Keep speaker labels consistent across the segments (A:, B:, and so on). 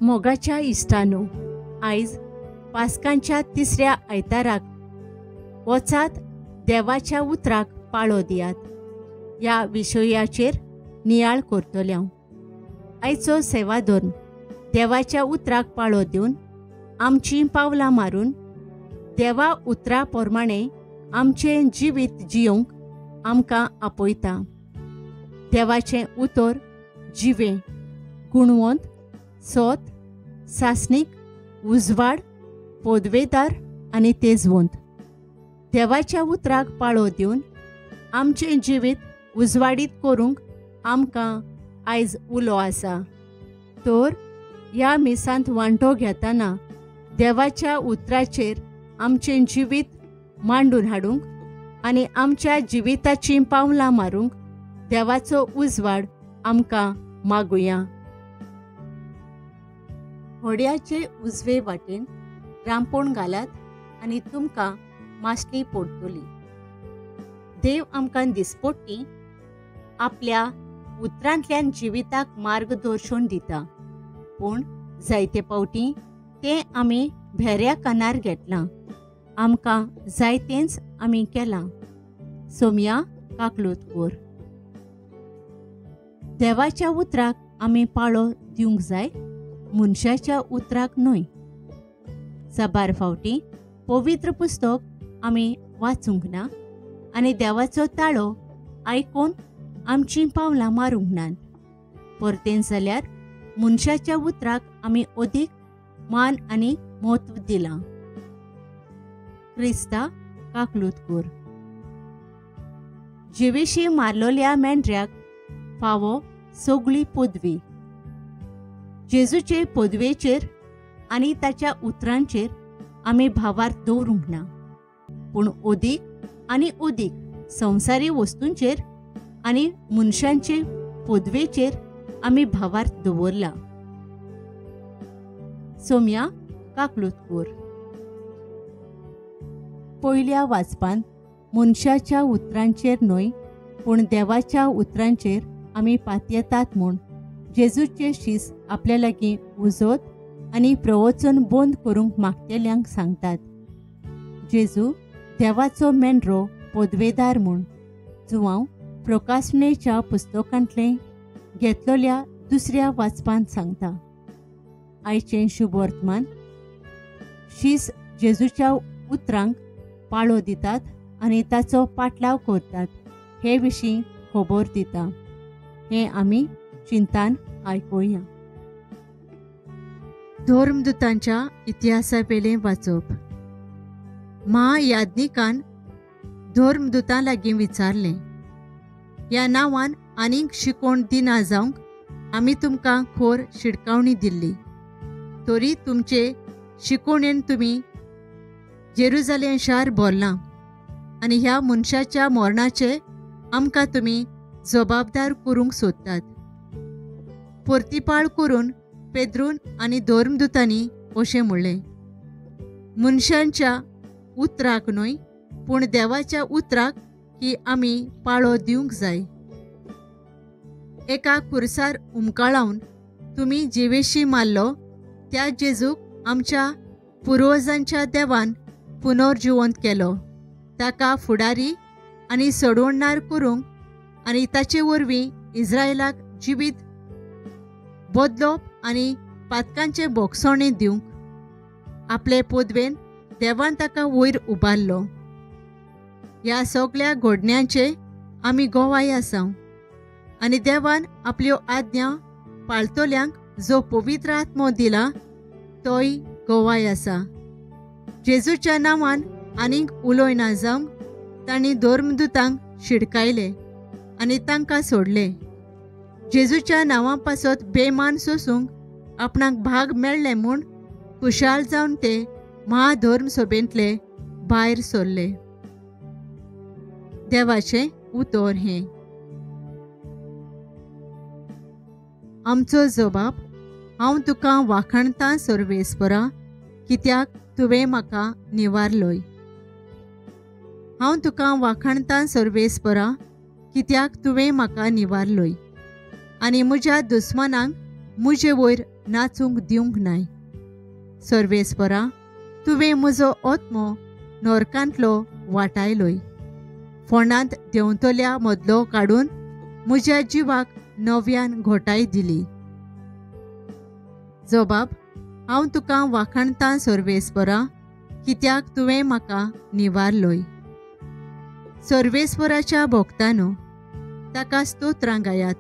A: मोगाच्या इश्टानो, आयज पास्कांच्या तिसऱ्या आयताराक वचात देवाच्या उतराक पाळो दियात ह्या विशयाचेर नियाळ करतले हांव. आयचो सेवाधर्म देवाच्या उतराक पाळो दिवन आमची पावलां मारून देवा उतरा प्रमाणे आमचें जिवीत जियोंक आमकां आपयता. देवाचें उतर जिवें, गुणवंत, सोत, सासणीक, उजवाड, पोदवेदार आनी तेजवंत. देवाच्या उतराक पाळो दिवन आमचें जिवीत उजवाडीत करूंक आमकां आयज उलो आसा. तर ह्या मिसांत वांटो घेतना देवाच्या उतराचेर आमचें जिवीत मांडून हाडूंक आनी आमच्या जिविताचीं पावलां मारूंक देवाचो उजवाड आमकां मागुया. व्हड्याचे उजवे वाटेन रांपोण घालात आनी तुमकां माशली पडटली. देव आमकां दिसपट्टी आपल्या उतरांतल्यान जिविताक मार्गदर्शन दिता, पूण जायते फावटी तें आमी भेऱ्या कानार घेतलां. आमकां जाय तेंच आमी केलां. सोमया काकलूतकर. देवाच्या उतराक आमी पाळो दिवंक जाय, मनशाच्या उतराक न्हय. साबार फावटी पवित्र पुस्तक आमी वाचूंक ना आनी देवाचो ताळो आयकून आमचीं पावलां मारूंक नात. परतेन जाल्यार मनशाच्या उतराक आमी अदीक मान आनी म्हत्व दिलां. क्रिस्ता काकलूतकर. जिवेशी मारलोल्या मेंढऱ्याक फावो सगळी पदवी. जेजूचे पदवेचेर आनी ताच्या उतरांचेर आमी भावार्थ दवरूंक ना, पूण अदीक आनी अदीक संवसारी वस्तूंचेर आनी मनशांचे पदवेचेर आमी भावार्थ दवरला. सोमया काकलूतकर. पयल्या वाचपांत मनशाच्या उतरांचेर न्हय पूण देवाच्या उतरांचेर आमी पातयेतात म्हूण जेजूचे शीस आपल्या लागीं उजत आनी प्रवचन बंद करूंक मागतेल्यांक सांगतात. जेजू देवाचो मेंढरो पदवेदार म्हूण जुवांव प्रकाशणेच्या पुस्तकांतलें घेतलेल्या दुसऱ्या वाचपांत सांगता. आयचें शुभ वर्तमान शीस जेजूच्या उतरांक पाळो दितात आनी ताचो पाटलाव करतात हे विशीं खबर दिता. हें आमी चिंतान आयकुया. धर्मदुतांच्या इतिहासा वेलें वाचप. महायाज्ञिकान धर्मदुतां लागीं विचारलें, ह्या नांवान आनीक शिकोण दिना जावंक आमी तुमकां खोर शिडकावणी दिल्ली. तरी तुमचे शिकोणेन तुमी जेरुजालेम शार भरलां आनी ह्या मनशाच्या मरणाचे आमकां तुमी जबाबदार करूंक सोदतात. परतीपाळ करून पेद्रून आनी धर्मदुतांनी अशें म्हणलें, मनशांच्या उतराक न्हय पूण देवाच्या उतराक ही आमी पाळो दिवंक जाय. एका खुर्सार उमकाळावन तुमी जिवेशी मारलो त्या जेजूक आमच्या पुर्वजांच्या देवान पुनर्जिवंत केलो. ताका फुडारी आनी सोडवणार करूंक आनी ताचे वरवीं इस्रायलाक जिवीत बदलप आनी पातकांचें बोगसणें दिवंक आपले पदवेन देवान ताका वयर उबारलो. ह्या सगळ्या घडण्यांचे आमी गोवाय आसा आनी देवान आपल्यो आज्ञा पाळतल्यांक जो पवित्र आत्मो दिला तोय गोवाय आसा. जेजूच्या नांवान आनीक उलोयना जावंक तांणी धर्मदुतांक शिडकायले आनी तांकां सोडले. जेजूच्या नांवा पासत बेमान सोसूंक आपणाक भाग मेळ्ळे म्हूण खुशाल जावन ते महाधर्म सभेंतले भायर सरले. देवाचें उतर हें. आमचो जबाब. हांव तुका वाखणतां सर्वेस्परा, कित्याक तुवें म्हाका निवारलोय. हांव तुका वाखणतां सर्वेस्परा, कित्याक तुवें म्हाका निवारलोय आनी म्हज्या दुस्मानांक मुजे वयर नाचूंक दिवंक नाय. सर्वेस्परा, तुवें म्हजो आत्मो नरकांतलो वाटायलोय. फोंडांत देंवतल्या मदलो काडून म्हज्या जिवाक नव्यान घोटाय दिली. जबाब: हांव तुका वाखाणतां सर्वेस्परा, कित्याक तुवें म्हाका निवारलोय. सर्वेस्पराच्या भोगतानो ताका स्तोत्रां गायात.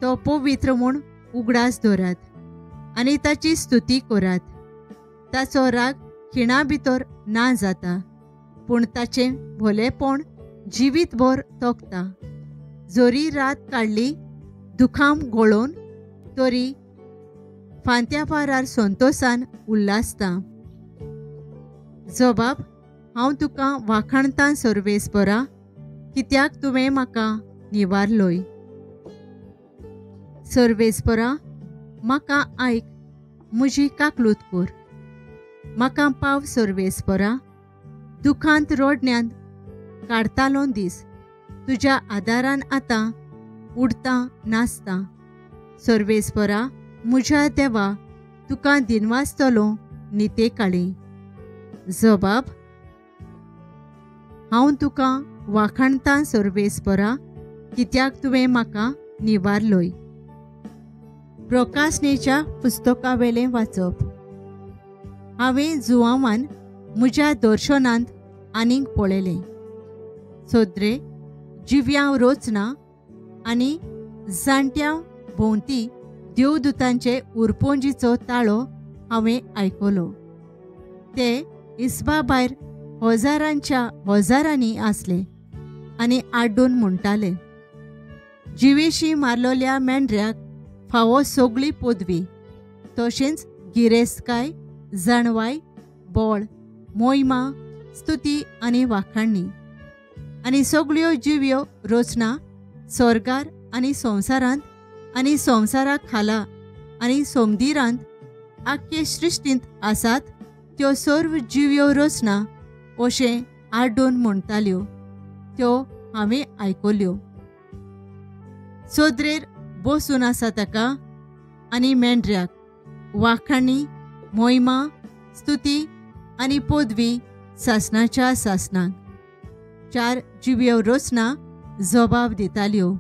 A: तो पवित्र म्हूण उगडास दवरात आनी ताची स्तुती करात. ताचो राग खिणा भितर ना जाता, पूण ताचें भलेपण जिवीतभर तोखता. जोरी रात काडली दुखाम गळोवन, तरी फांत्या पारार संतोषान उल्हासता. जबाब: हांव तुका वाखाणतां सर्वेस्परा, कित्याक तुवें म्हाका निवारलोय. सर्वेस्परा, म्हाका आयक, म्हजी काकलूत कर. म्हाका पाव सर्वेस्परा, दुखांत रोडण्यांत काडतालो दीस. तुज्या आदारान आतां उडता नाचता. सर्वेस्परा, म्हज्या देवा, तुका दिनवासतलो निते काळी. जबाब: हांव तुका वाखाणतां सर्वेस्परा, कित्याक तुवें म्हाका निवारलोय. प्रकाशनेच्या पुस्तकावेलें वाचप. हांवें जुवांवान म्हज्या दर्शनांत आनीक पळयलें. सोद्रे जिव्यांव रोचना आनी जाणट्यां भोंवती देवदूतांचे उरपोंजीचो ताळो हांवें आयकलो. ते इसबा भायर हजारांच्या हजारांनी आसले आनी आड्डून म्हणटाले: जिवेशी मारलोल्या मेंढऱ्याक फावो सगळी पदवी, तशेंच गिरेस्तकाय, जाणवाय, बोळ, मोहिमा, स्तुती आनी वाखाणणी. आनी सगळ्यो जिव्यो रोचना स्वर्गार आनी संवसारांत आनी संवसारा खाला आनी सोमदिरांत आख्खे सृश्टींत आसात त्यो सर्व जिव्यो रोचना अशें आड्डून म्हणटाल्यो. त्यो हांवें आयकल्यो. सोद्रेर बसून आसा ताका आनी मेंढऱ्याक वाखाणणी, मोहिमा, स्तुती आनी पदवी सासणाच्या सासणांक. चार जिव्यो रोचना जबाब दिताल्यो,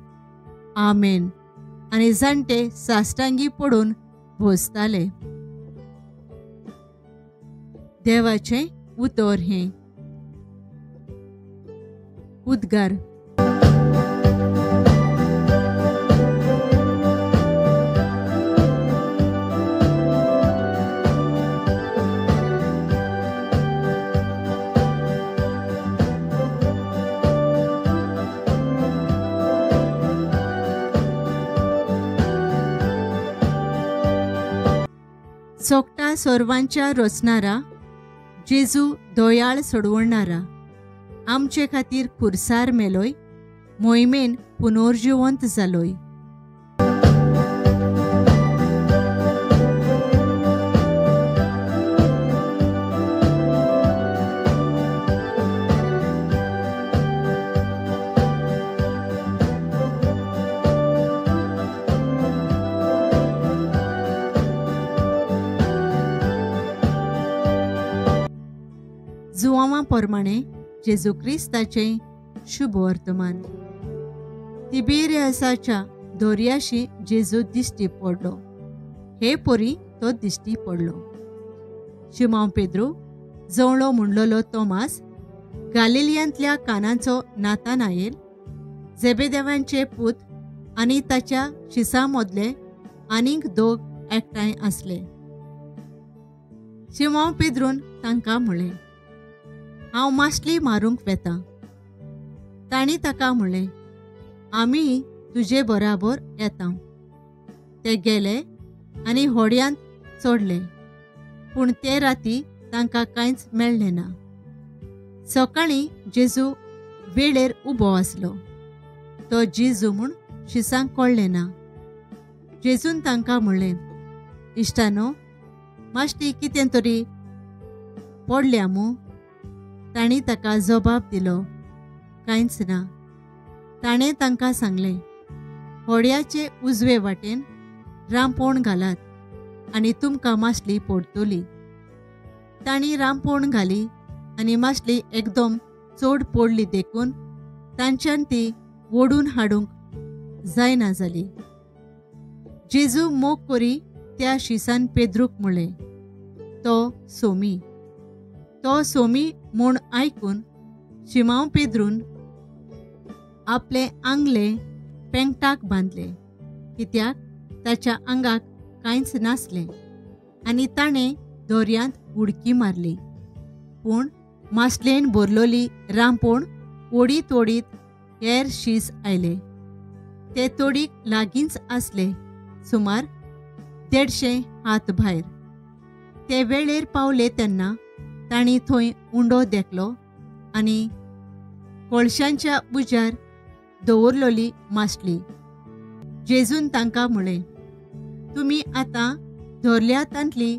A: आमेन, आनी जाणटे साश्टांगी पडून भोसताले. देवाचें उतर हें. उद्गार. सोगटा सर्वांच्या रचणारा, जेजू दोयाळ सोडवणारा, आमचे खातीर खुरसार मेलोय, मोहिमेन पुनर्जिवंत जालोय. जुवांवां प्रमाणे जेजू क्रिस्ताचें शुभ वर्तमान. तिबेरियासाच्या दर्याशी जेजू दिश्टी पडलो. हे पोरी तो दिश्टी पडलो. शिमोन पेद्रू, जवळो म्हणलोलो तोमास, गालिलियांतल्या कानाचो नातानाएल, जेबेदेवांचे पूत आनी ताच्या शिसां मदले आनीक दोग एकठांय आसले. शिमोन पेद्रून तांकां म्हणलें, हांव मासली मारूंक वेतां. तांणी ताका म्हणलें, आमी तुजे बराबर येता. ते गेले आनी होडयांत चडले, पूण ते राती तांकां कांयच मेळ्ळें ना. सकाळीं जेजू वेळेर उबो आसलो. तो जेजू म्हूण शिसांक कळ्ळें ना. जेजून तांकां म्हणलें, इश्टानो, माश्टी कितें तरी पडल्या मू? तांणी ताका जबाब दिलो, कांयच ना. ताणें तांकां सांगलें, होडयाचे उजवे वाटेन रांपोण घालात आनी तुमकां मासली पडटली. तांणी रांपोण घाली आनी मासली एकदम चड पडली देखून तांच्यान ती ओडून हाडूंक जायना जाली. जेजू मोग करी त्या शिसान पेद्रूक म्हणलें, तो सोमी म्हूण आयकून शिमाव पेद्रून आपले आंगले पेंगटाक बांदले, कित्याक ताच्या आंगाक कांयच नासलें, आनी ताणें दर्यांत उडकी मारली. पूण मासलेन भरलोली रांपोण ओडीत ओडीत हेर शीस आयले. ते तोडीक लागींच आसले, सुमार 150 हात भायर. ते वेळेर पावले तेन्ना तांणी थंय उंडो देखलो आनी कोळशांच्या उजार दवरलोली मासली. जेजून तांकां म्हणलें, तुमी आतां धरल्या तांतली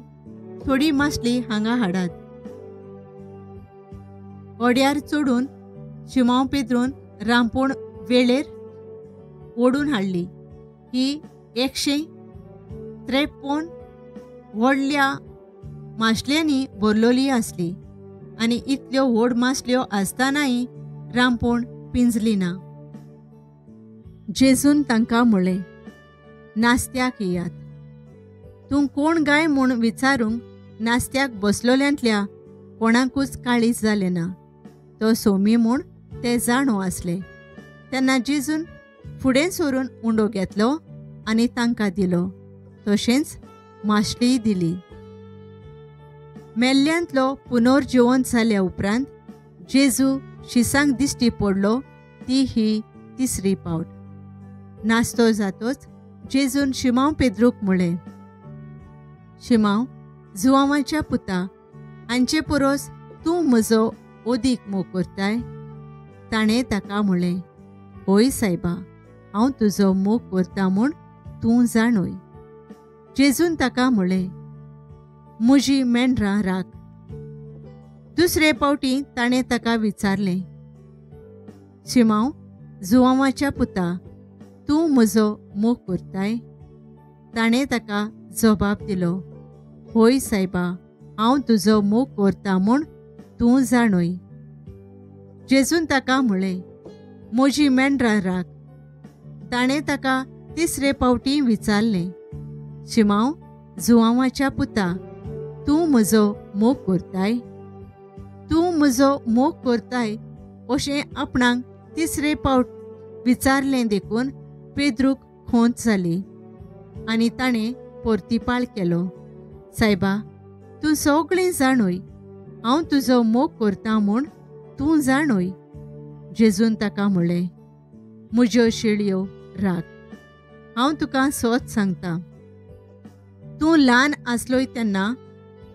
A: थोडी मासली हांगा हाडात. ओड्यार चडून शिमाव पेद्रून रांपोण वेळेर ओडून हाडली. ही 153 व्हडल्या मासल्यांनी भरलोली आसली आनी इतल्यो व्हड मासल्यो आसतनाय रांपोण पिंजली ना. जेजून तांकां म्हणलें, नास्त्याक येयात. तूं कोण गाय म्हूण विचारूंक नास्त्याक बसलोल्यांतल्या कोणाकूच काळीज जालें ना. तो सोमी म्हूण ते जाणो आसले. तेन्ना जेजून फुडें सरून उंडो घेतलो आनी तांकां दिलो. तशेंच मासलीय दिली. मेल्ल्यांतलो पुनर्जिवन जाल्या उपरांत जेजू शिसांक दिश्टी पडलो ती ही 3री पावट. नास्तो जातोच जेजून शिमाव पेद्रूक म्हणलें, शिमाव, जुवांवाच्या पुता, हांचे परोस तूं म्हजो ओदीक मोग करताय? ताणें ताका म्हणलें, होय सायबा, हांव तुजो मोग करता म्हूण तूं जाणय. जेजून ताका म्हणलें, म्हजी मेंढरां राख. 2रे फावटी ताणें ताका विचारलें, शिमाव, जुवांवाच्या पुता, तूं म्हजो मोग करताय? ताणें ताका जबाब दिलो, होय सायबा, हांव तुजो मोग करता म्हूण तूं जाणय. जेजून ताका म्हणलें, म्हजी मेंढरां राख. ताणें ताका 3रे फावटी विचारलें, शिमाव, जुवांवाच्या पुता, तूं म्हजो मोग करताय? तूं म्हजो मोग करताय अशें आपणाक 3रे फावट विचारलें देखून पेद्रूक खोंत जाली आनी ताणें परतीपाळ केलो, सायबा, तूं सगळें जाणय, हांव तुजो मोग करता म्हूण तूं जाणय. जेजून ताका म्हणलें, म्हज्यो शेळयो राख. हांव तुका सोत सांगता, तूं ल्हान आसलोय तेन्ना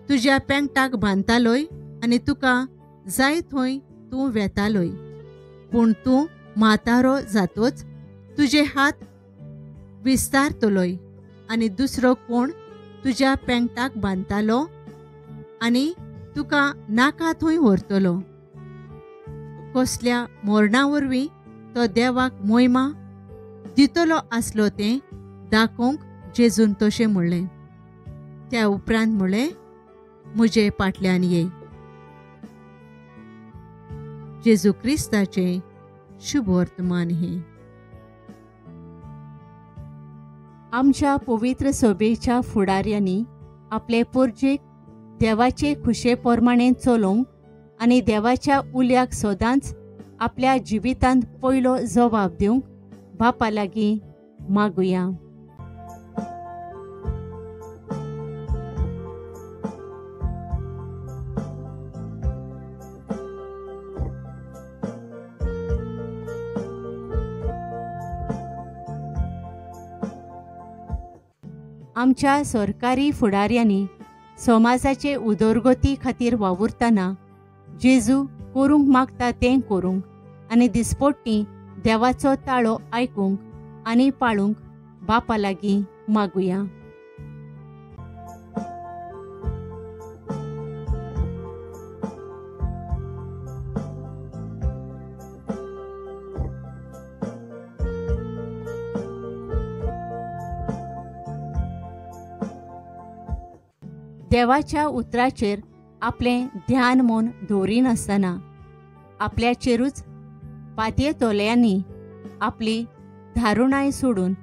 A: तुज्या पेंगटाक बांदतालोय आनी तुका जाय थंय तूं वेतालोय. पूण तूं म्हातारो जातोच तुजे हात विस्तारतलोय आनी दुसरो कोण तुज्या पेंगटाक बांदतालो आनी तुका नाका थंय व्हरतलो. कसल्या मोरणा वरवीं तो देवाक मोहिमा दितलो आसलो तें दाखोवंक जेजून तशें म्हणलें. त्या उपरांत म्हणलें, म्हजे फाटल्यान ये. जेजू क्रिस्ताचें शुभ वर्तमान हें. आमच्या पवित्र सभेच्या फुडाऱ्यांनी आपले पोरजेक देवाचे खुशे प्रमाणें चलोवंक आनी देवाच्या उल्याक सदांच आपल्या जिवितांत पयलो जबाब दिवंक बापा लागीं मागुया. आमच्या सरकारी फुडाऱ्यांनी समाजाचे उदरगती खातीर वावुरतना जेजू करूंक मागता तें करूंक आनी दिसपट्टी देवाचो ताळो आयकूंक आनी पाळूंक बापा लागीं मागुया. देवाच्या उतराचेर आपलें ध्यान मन दवरिनासतना आपल्याचेरूच पातये तोल्यांनी आपली धारुणाय सोडून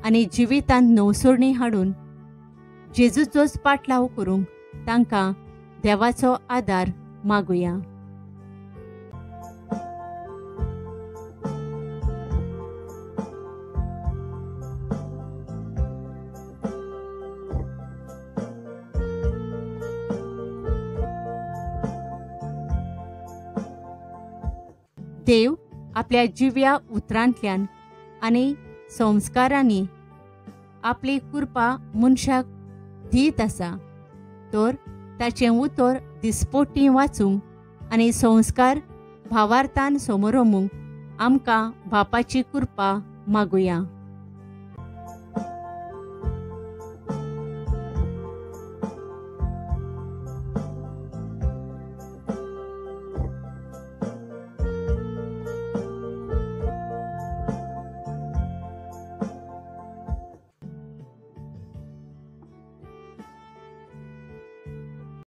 A: आनी जिवितांत नवसोडणी हाडून जेजूचोच पाटलाव करूंक तांकां देवाचो आदार मागुया. देव आपल्या जिव्या उतरांतल्यान आनी संस्कारांनी आपली कृपा मनशाक दीत आसा, तर ताचें उतर दिसपोट्टी वाचूंक आनी संस्कार भावार्थान समोरमूंक आमकां बापाची कृपा मागुया.